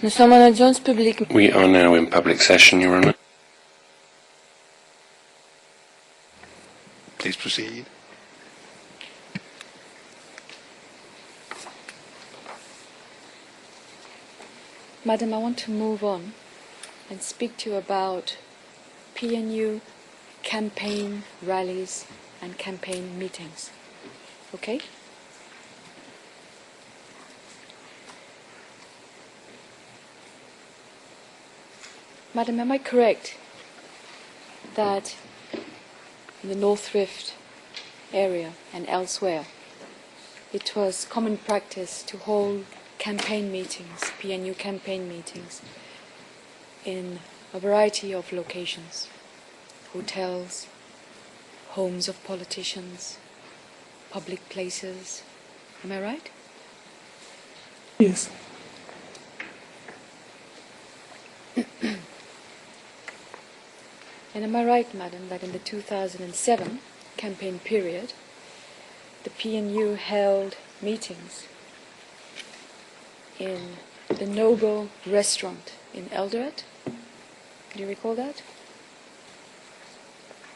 Nous sommes en audience publique. We are now in public session, Your Honour. Please proceed. Madam, I want to move on and speak to you about PNU campaign rallies and campaign meetings. Okay? Madam, am I correct that in the North Rift area and elsewhere, it was common practice to hold campaign meetings, PNU campaign meetings, in a variety of locations, hotels, homes of politicians, public places. Am I right? Yes. And am I right, madam, that in the 2007 campaign period, the PNU held meetings in the Noble restaurant in Eldoret? Do you recall that?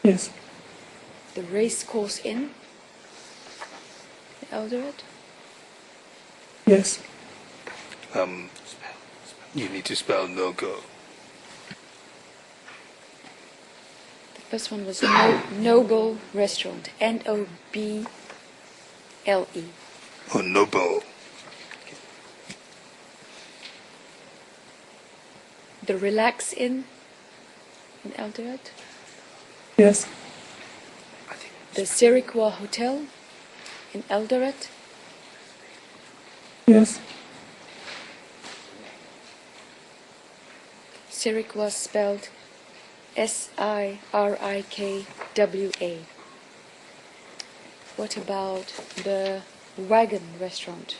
Yes. The Racecourse Inn in Eldoret? Yes. You need to spell no-go. The first one was Noble Restaurant, Noble. Oh, noble. The Relax Inn in Eldoret? Yes. The Sirikwa Hotel in Eldoret? Yes. Sirikwa spelled Sirikwa. What about the Wagon Restaurant?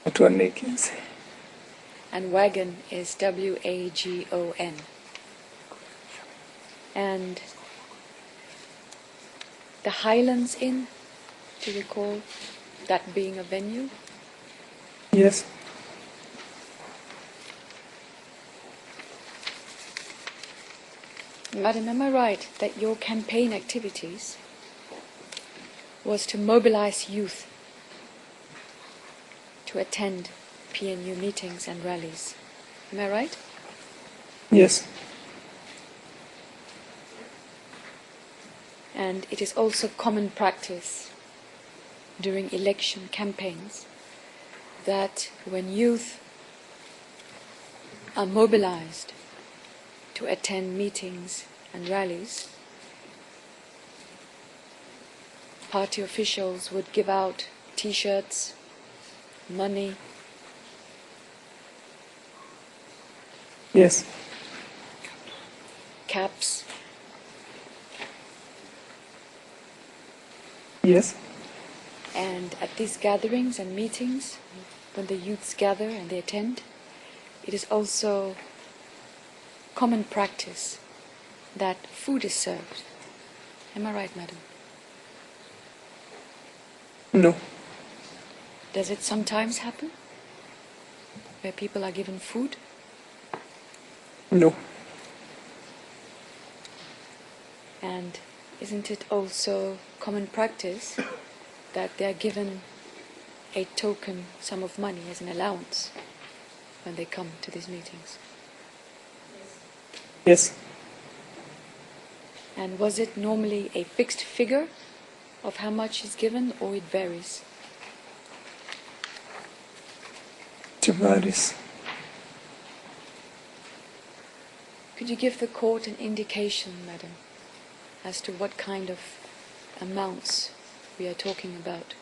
That one vacancy. And Wagon is Wagon. And the Highlands Inn, do you recall that being a venue? Yes. Madam, am I right that your campaign activities was to mobilize youth to attend PNU meetings and rallies? Am I right? Yes. And it is also common practice during election campaigns that when youth are mobilized to attend meetings and rallies, party officials would give out T-shirts, money. Yes. Caps. Yes. And at these gatherings and meetings, when the youths gather and they attend, it is also common practice that food is served. Am I right, madam? No. Does it sometimes happen where people are given food? No. And isn't it also common practice that they are given a token sum of money as an allowance when they come to these meetings? Yes. And was it normally a fixed figure of how much is given, or it varies? It varies. Could you give the court an indication, madam, as to what kind of amounts we are talking about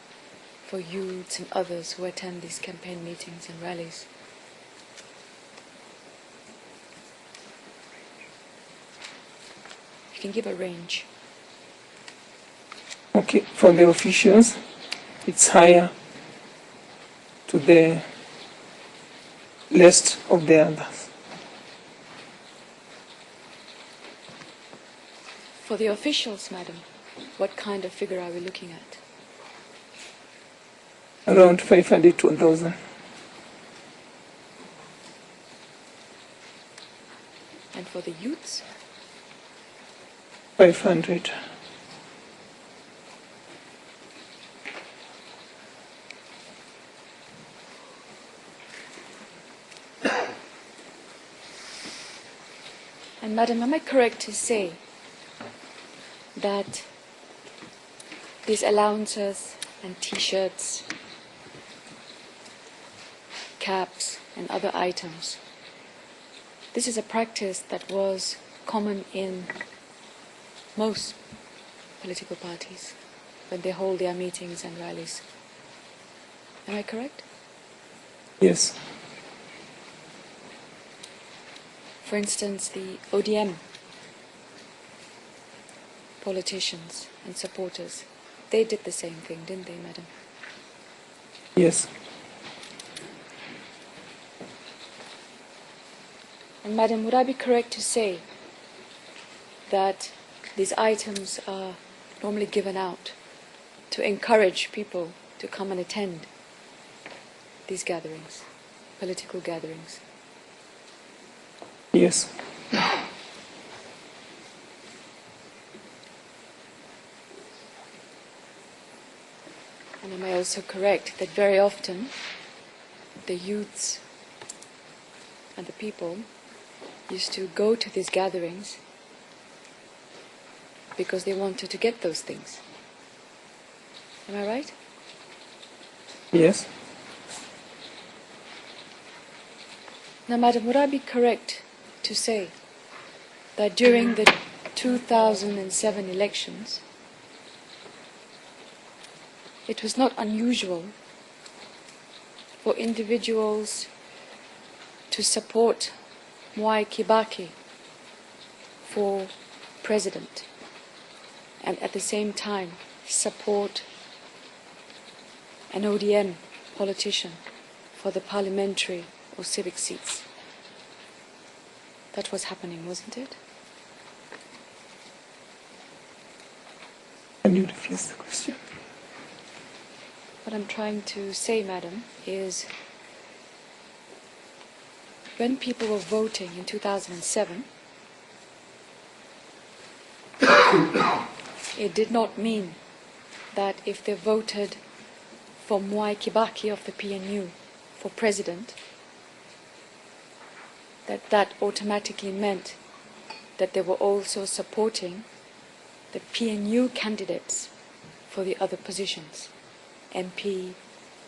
for youths and others who attend these campaign meetings and rallies? You can give a range. Okay, for the officials, it's higher to the list of the others. For the officials, madam, what kind of figure are we looking at? Around 500 to 1,000. And for the youths? 500. And Madam, am I correct to say that these allowances and T-shirts, caps and other items, this is a practice that was common in most political parties when they hold their meetings and rallies? Am I correct? Yes. For instance, the ODM politicians and supporters, they did the same thing, didn't they, Madam? Yes. And Madam, would I be correct to say that these items are normally given out to encourage people to come and attend these gatherings, political gatherings? Yes. And am I also correct that very often the youths and the people used to go to these gatherings because they wanted to get those things? Am I right? Yes. Now, Madam, would I be correct to say that during the 2007 elections, it was not unusual for individuals to support Mwai Kibaki for president and at the same time support an ODM politician for the parliamentary or civic seats? That was happening, wasn't it? Can you rephrase the question? What I'm trying to say, Madam, is when people were voting in 2007, it did not mean that if they voted for Mwai Kibaki of the PNU for president, that automatically meant that they were also supporting the PNU candidates for the other positions, MP,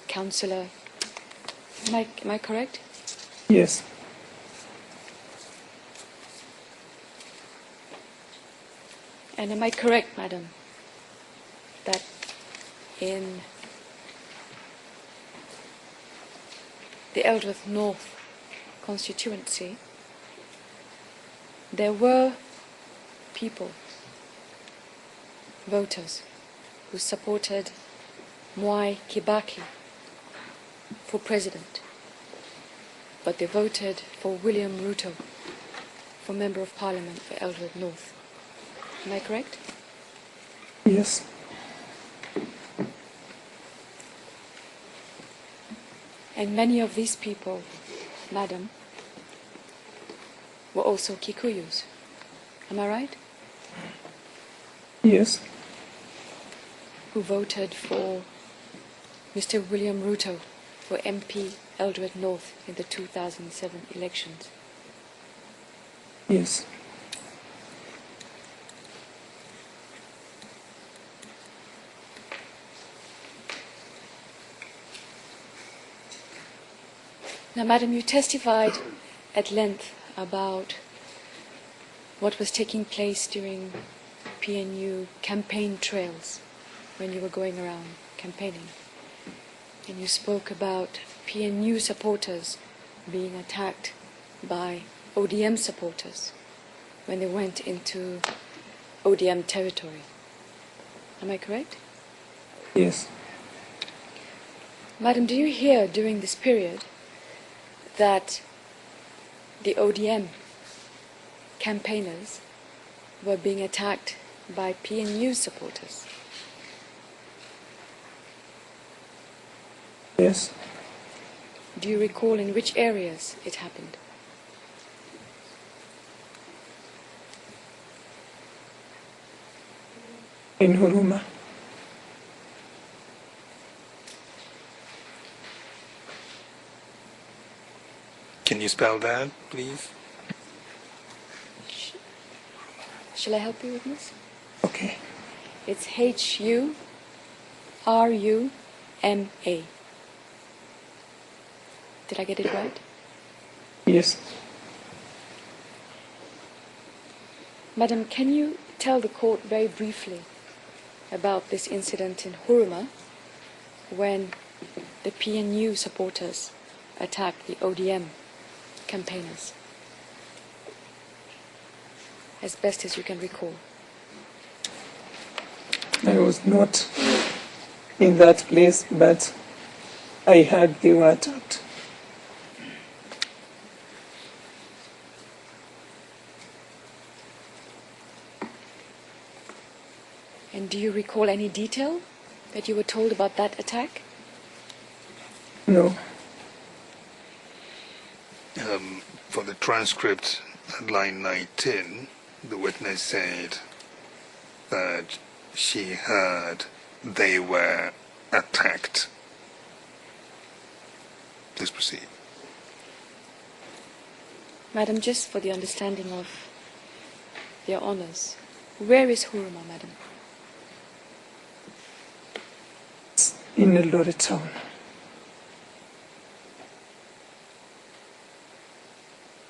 councillor. Am I correct? Yes. And am I correct, Madam, that in the Eldworth North constituency, there were people, voters, who supported Mwai Kibaki for president, but they voted for William Ruto for Member of Parliament for Eldworth North? Am I correct? Yes. And many of these people, Madam, were also Kikuyus. Am I right? Yes. Who voted for Mr. William Ruto for MP Eldred North in the 2007 elections. Yes. Now, Madam, you testified at length about what was taking place during PNU campaign trails when you were going around campaigning. And you spoke about PNU supporters being attacked by ODM supporters when they went into ODM territory. Am I correct? Yes. Madam, do you hear during this period that the ODM campaigners were being attacked by PNU supporters? Yes. Do you recall in which areas it happened? In Huruma. Can you spell that, please? Shall I help you with this? Okay. It's Huruma. Did I get it right? Yes. Madam, can you tell the court very briefly about this incident in Huruma when the PNU supporters attacked the ODM campaigners? As best as you can recall. I was not in that place, but I heard they were attacked. And do you recall any detail that you were told about that attack? No. For the transcript at line 19, the witness said that she heard they were attacked. Please proceed. Madam, just for the understanding of their honors, where is Huruma, madam? In Eldoret town.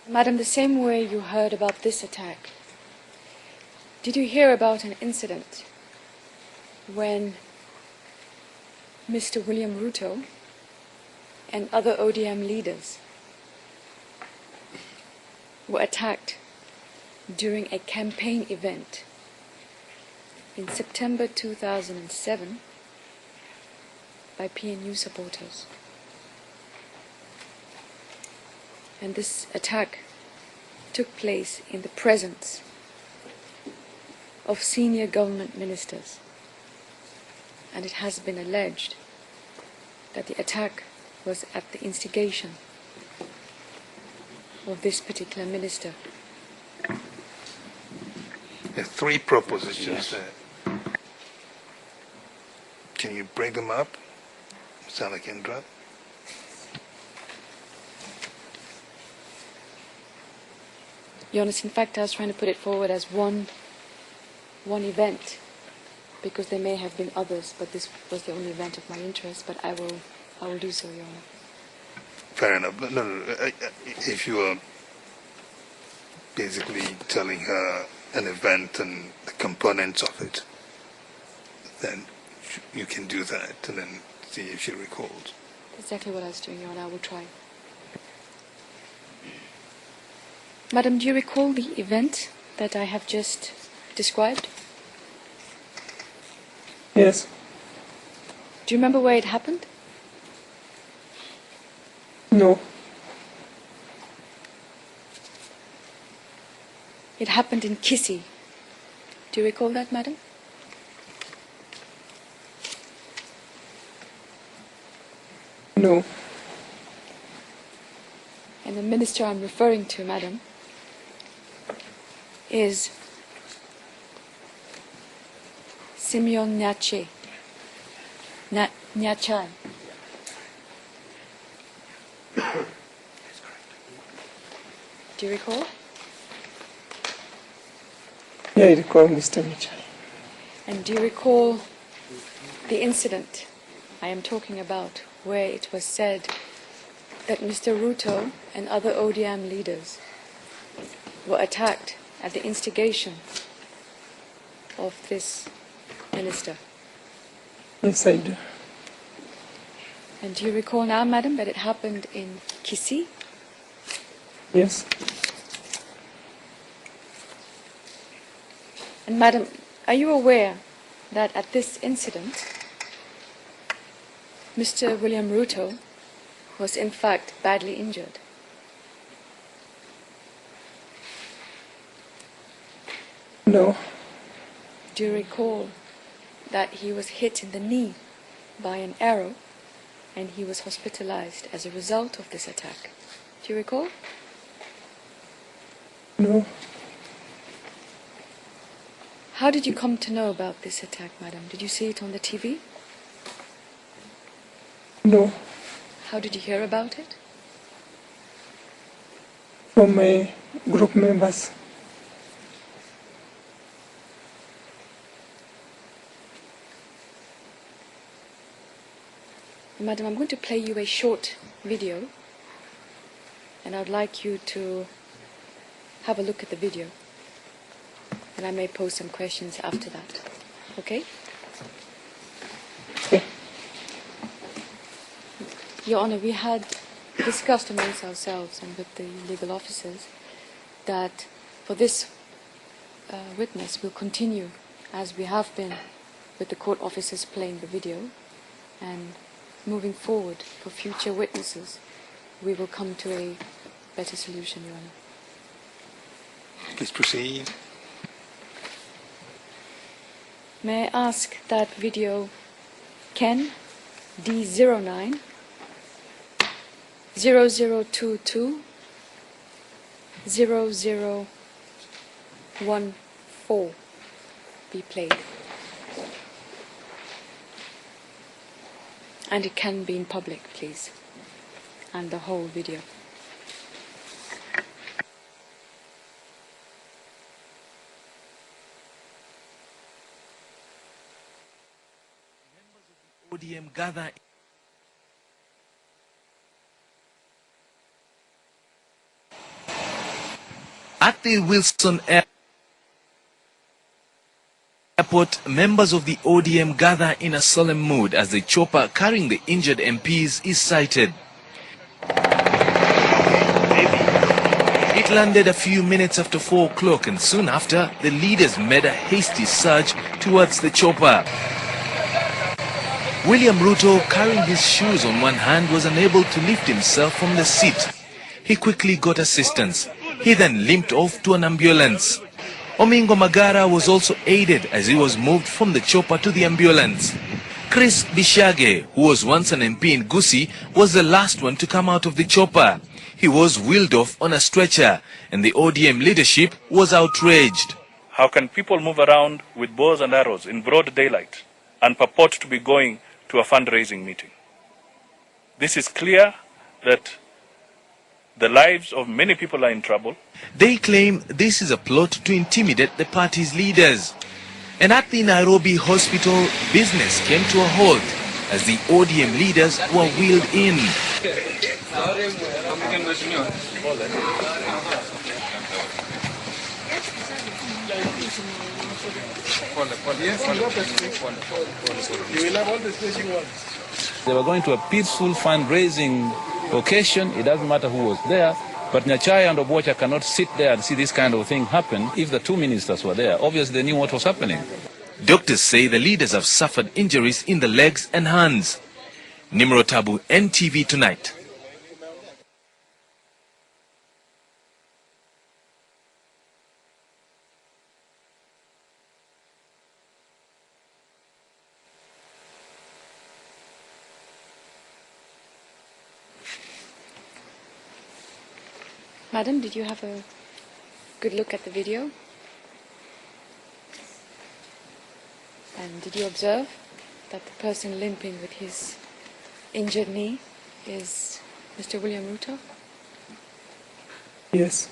Madam, the same way you heard about this attack, did you hear about an incident when Mr. William Ruto and other ODM leaders were attacked during a campaign event in September 2007 by PNU supporters? And this attack took place in the presence of senior government ministers. And it has been alleged that the attack was at the instigation of this particular minister. There are three propositions there. Can you break them up, Salakendra? Your Honor, in fact, I was trying to put it forward as one event, because there may have been others, but this was the only event of my interest. But I will do so, Your Honor. Fair enough. No. If you are basically telling her an event and the components of it, then you can do that and then see if she recalls. Exactly what I was doing, Your Honor. I will try. Madam, do you recall the event that I have just described? Yes. Do you remember where it happened? No. It happened in Kisii. Do you recall that, madam? No. And the minister I'm referring to, madam, is Simeon Nyachai. Nyachai. Do you recall? Yeah, I recall Mr. Michai. And do you recall the incident I am talking about, where it was said that Mr. Ruto and other ODM leaders were attacked at the instigation of this minister? Yes, I do. And do you recall now, madam, that it happened in Kisii? Yes. And madam, are you aware that at this incident, Mr. William Ruto was in fact badly injured? No. do you recall that he was hit in the knee by an arrow and he was hospitalized as a result of this attack? Do you recall? No, How did you come to know about this attack, madam? Did you see it on the TV? no, How did you hear about it? from my group members. Madam, I'm going to play you a short video, and I'd like you to have a look at the video, and I may pose some questions after that. Okay? Okay. Your Honor, we had discussed amongst ourselves and with the legal officers that for this witness we'll continue as we have been with the court officers playing the video, and moving forward for future witnesses we will come to a better solution, Your Honor. Please proceed. May I ask that video Ken D09 0022 0014 be played. And it can be in public, please. And the whole video. ODM gather at the Wilson Airport. Members of the ODM gather in a solemn mood as the chopper carrying the injured MPs is sighted. It landed a few minutes after 4 o'clock, and soon after, the leaders made a hasty surge towards the chopper. William Ruto, carrying his shoes on one hand, was unable to lift himself from the seat. He quickly got assistance. He then limped off to an ambulance. Omingo Magara was also aided as he was moved from the chopper to the ambulance. Chris Bishage, who was once an MP in Gusii, was the last one to come out of the chopper. He was wheeled off on a stretcher, and the ODM leadership was outraged. How can people move around with bows and arrows in broad daylight and purport to be going to a fundraising meeting? This is clear that the lives of many people are in trouble. They claim this is a plot to intimidate the party's leaders. And at the Nairobi hospital, business came to a halt as the ODM leaders were wheeled in. They were going to a peaceful fundraising occasion. It doesn't matter who was there. But Nyachai and Obocha cannot sit there and see this kind of thing happen. If the two ministers were there, obviously they knew what was happening. Doctors say the leaders have suffered injuries in the legs and hands. Nimro Tabu, NTV Tonight. Madam, did you have a good look at the video? And did you observe that the person limping with his injured knee is Mr. William Ruto? Yes,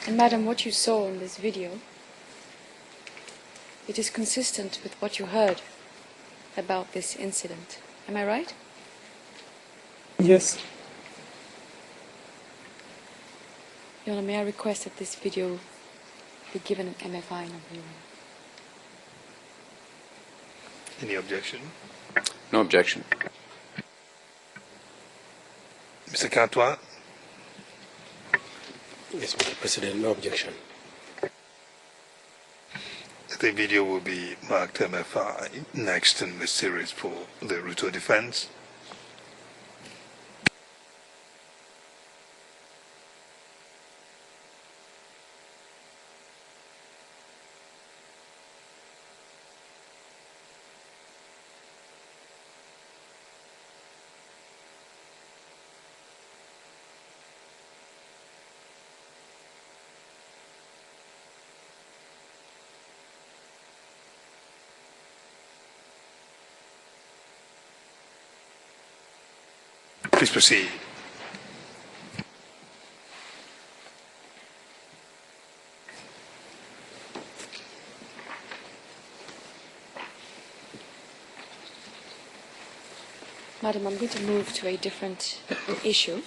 And madam, what you saw in this video, it is consistent with what you heard about this incident. Am I right? yes, Your Honor, may I request that this video be given an MFI number, Your Honor? Any objection? No objection. Mr. Katwa? Yes, Mr. President, no objection. The video will be marked MFI next in the series for the Ruto defense. Please proceed. Madam, I'm going to move to a different issue,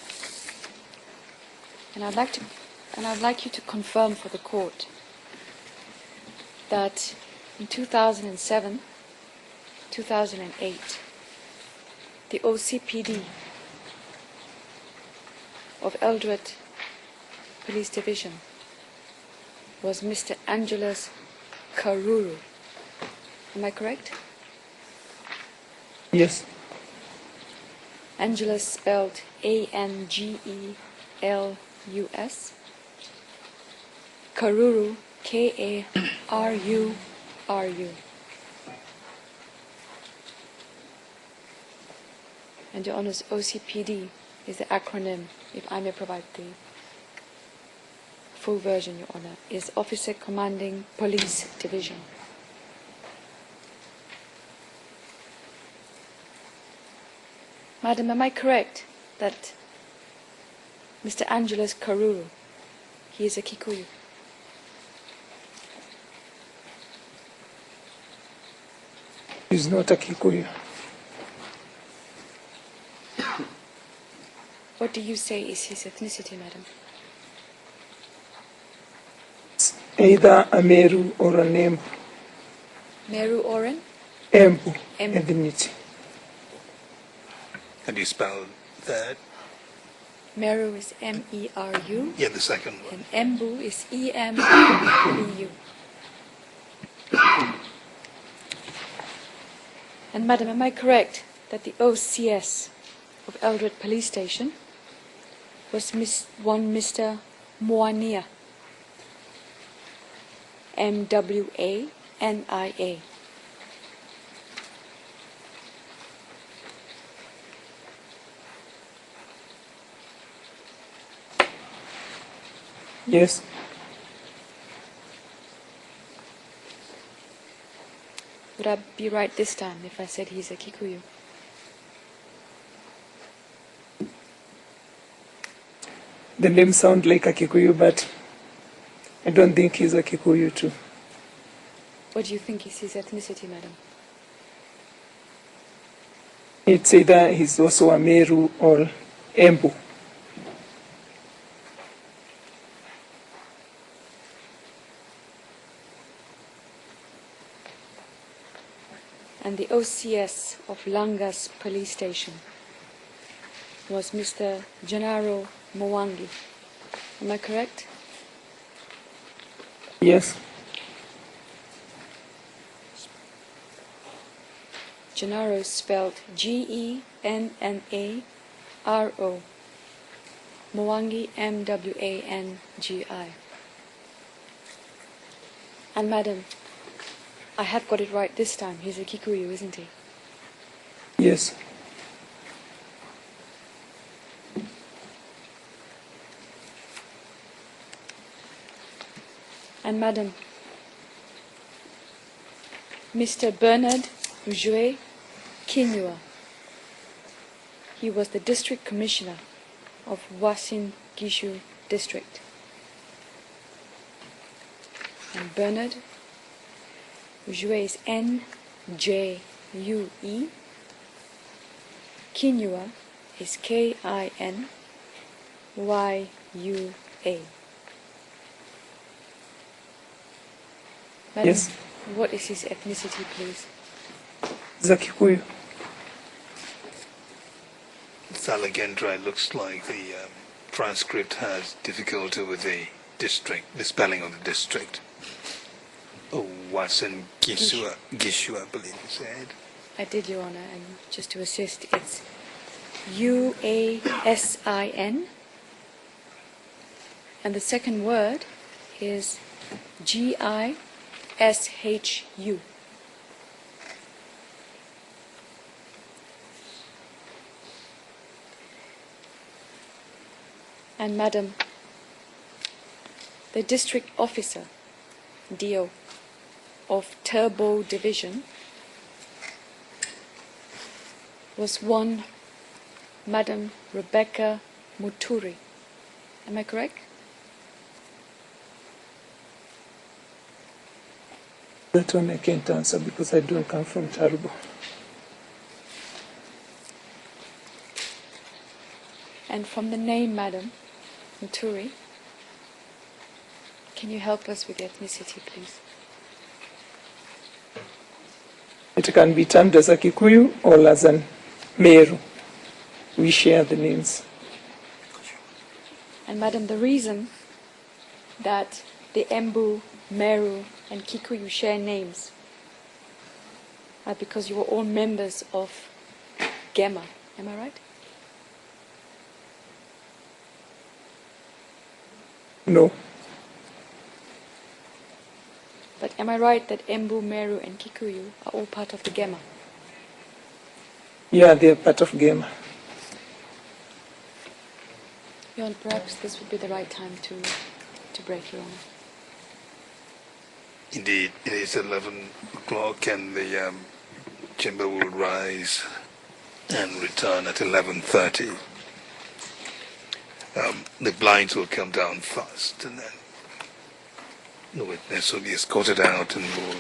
and I'd like you to confirm for the court that in 2007, 2008, the OCPD of Eldoret Police Division was Mr. Angelus Karuru. Am I correct? Yes. Angelus spelled Angelus. Karuru, Karuru. And Your Honour's OCPD is the acronym, if I may provide the full version, Your Honour, is Officer Commanding Police Division. Madam, am I correct that Mr. Angelus Karuru, he is a Kikuyu? He's not a Kikuyu. What do you say is his ethnicity, madam? It's either a Meru or a Nembu. Meru Oren? Embu Embu. ethnicity. How do you spell that? Meru is M-E-R-U, Yeah, the second one. and Embu is E-M-B-U. And madam, am I correct that the OCS of Eldoret Police Station was one Mr. Moania, M-W-A-N-I-A? Yes. Would I be right this time if I said he's a Kikuyu? The name sounds like a Kikuyu, but I don't think he's a Kikuyu too. What do you think is his ethnicity, madam? It's either he's also a Meru or Embu. And the OCS of Langas Police Station was Mr. Gennaro Mwangi. Am I correct? Yes. Gennaro is spelled G-E-N-N-A-R-O. Mwangi, M-W-A-N-G-I. And madam, I have got it right this time. He's a Kikuyu, isn't he? Yes. And madam, Mr. Bernard Ujue Kinyua, he was the district commissioner of Wasin Gishu district. And Bernard Ujue is N-J-U-E. Kinyua is K-I-N-Y-U-A. Madam, Yes. what is his ethnicity, please? He's a Kikuyu. Salagendra, it looks like the transcript has difficulty with the district, the spelling of the district. Oh, Watson Gishu, I believe you said. I did, Your Honor, and just to assist, it's U-A-S-I-N, and the second word is G-I-S-H-U. And Madam, the district officer, DO, of Turbo Division was one Madam Rebecca Muturi. Am I correct? That one I can't answer because I don't come from Tarubo. And from the name Madam Muturi, can you help us with the ethnicity, please? It can be termed as a Kikuyu or as an Meru. We share the names. And Madam, the reason that the Embu, Meru and Kikuyu share names are because you are all members of Gema. Am I right? No. But am I right that Embu, Meru and Kikuyu are all part of the Gema? Yeah, they're part of Gema. Your Honor, perhaps this would be the right time to break, Your Honor. Indeed, it is 11 o'clock and the chamber will rise and return at 11:30. The blinds will come down first and then the witness will be escorted out and will